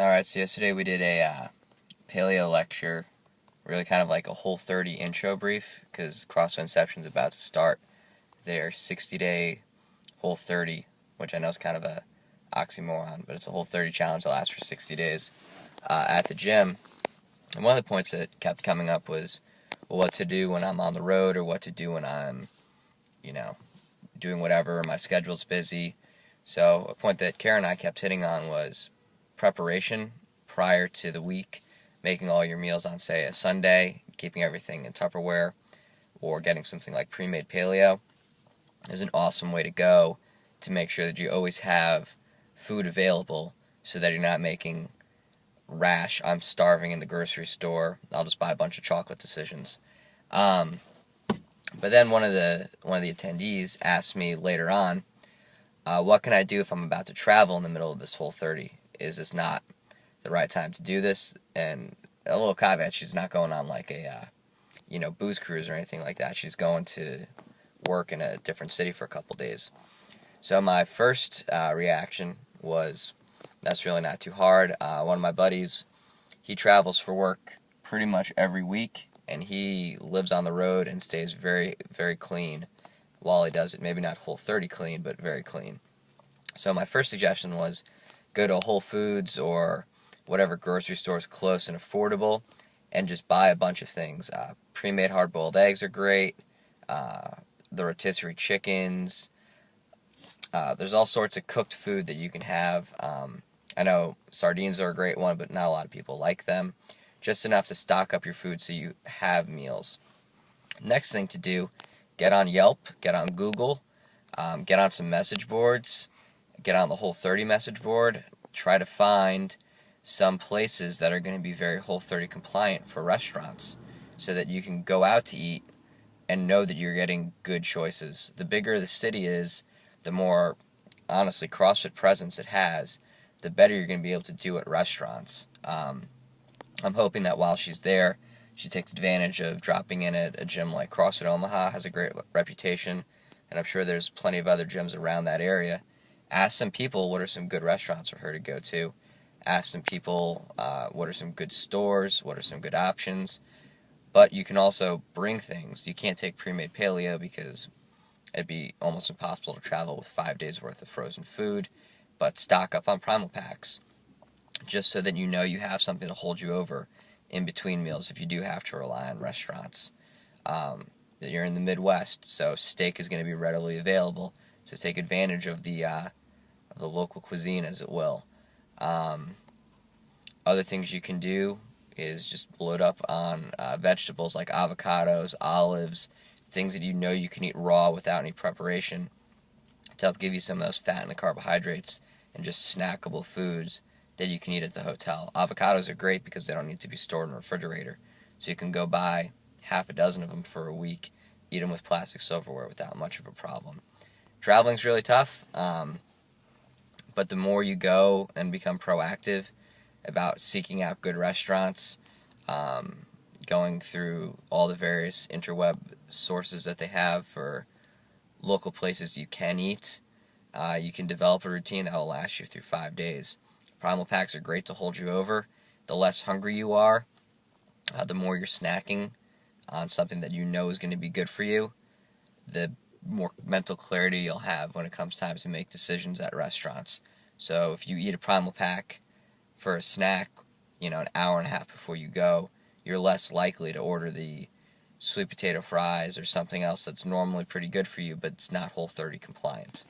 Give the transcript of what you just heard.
Alright, so yesterday we did a paleo lecture, really kind of like a Whole30 intro brief, because CrossFit Inception's about to start their 60-day Whole30, which I know is kind of a oxymoron, but it's a Whole30 challenge that lasts for 60 days at the gym. And one of the points that kept coming up was what to do when I'm on the road, or what to do when I'm, doing whatever, my schedule's busy. So a point that Karen and I kept hitting on was preparation prior to the week, making all your meals on, say, a Sunday, keeping everything in Tupperware, or getting something like pre-made paleo is an awesome way to go to make sure that you always have food available so that you're not making rash, I'm starving in the grocery store, I'll just buy a bunch of chocolate decisions. But then one of the attendees asked me later on, what can I do if I'm about to travel in the middle of this Whole30? Is this not the right time to do this? And a little caveat, she's not going on like a, booze cruise or anything like that. She's going to work in a different city for a couple days. So my first reaction was, that's really not too hard. One of my buddies, he travels for work pretty much every week, and he lives on the road and stays very, very clean while he does it. Maybe not Whole30 clean, but very clean. So my first suggestion was go to a Whole Foods or whatever grocery store is close and affordable and just buy a bunch of things. Pre-made hard-boiled eggs are great. The rotisserie chickens. There's all sorts of cooked food that you can have. I know sardines are a great one, but not a lot of people like them. Just enough to stock up your food so you have meals. Next thing to do, get on Yelp, get on Google, get on some message boards, get on the Whole30 message board, try to find some places that are going to be very Whole30 compliant for restaurants so that you can go out to eat and know that you're getting good choices. The bigger the city is, the more, honestly, CrossFit presence it has, the better you're going to be able to do at restaurants. I'm hoping that while she's there, she takes advantage of dropping in at a gym like CrossFit Omaha, has a great reputation, and I'm sure there's plenty of other gyms around that area. Ask some people what are some good restaurants for her to go to. Ask some people what are some good stores, what are some good options. But you can also bring things. You can't take pre-made paleo because it'd be almost impossible to travel with 5 days worth of frozen food. But stock up on Primal Packs, just so that you know you have something to hold you over in between meals if you do have to rely on restaurants. You're in the Midwest, so steak is going to be readily available, so take advantage of the local cuisine, as it will. Other things you can do is just load up on vegetables like avocados, olives, things that you know you can eat raw without any preparation to help give you some of those fat and the carbohydrates and just snackable foods that you can eat at the hotel. Avocados are great because they don't need to be stored in a refrigerator, so you can go buy half a dozen of them for a week, eat them with plastic silverware without much of a problem. Traveling's really tough, but the more you go and become proactive about seeking out good restaurants, going through all the various interweb sources that they have for local places you can eat, you can develop a routine that will last you through 5 days. Primal Packs are great to hold you over. The less hungry you are, the more you're snacking on something that you know is going to be good for you, the more mental clarity you'll have when it comes time to make decisions at restaurants. So if you eat a Primal Pack for a snack, an hour and a half before you go, you're less likely to order the sweet potato fries or something else that's normally pretty good for you, but it's not Whole30 compliant.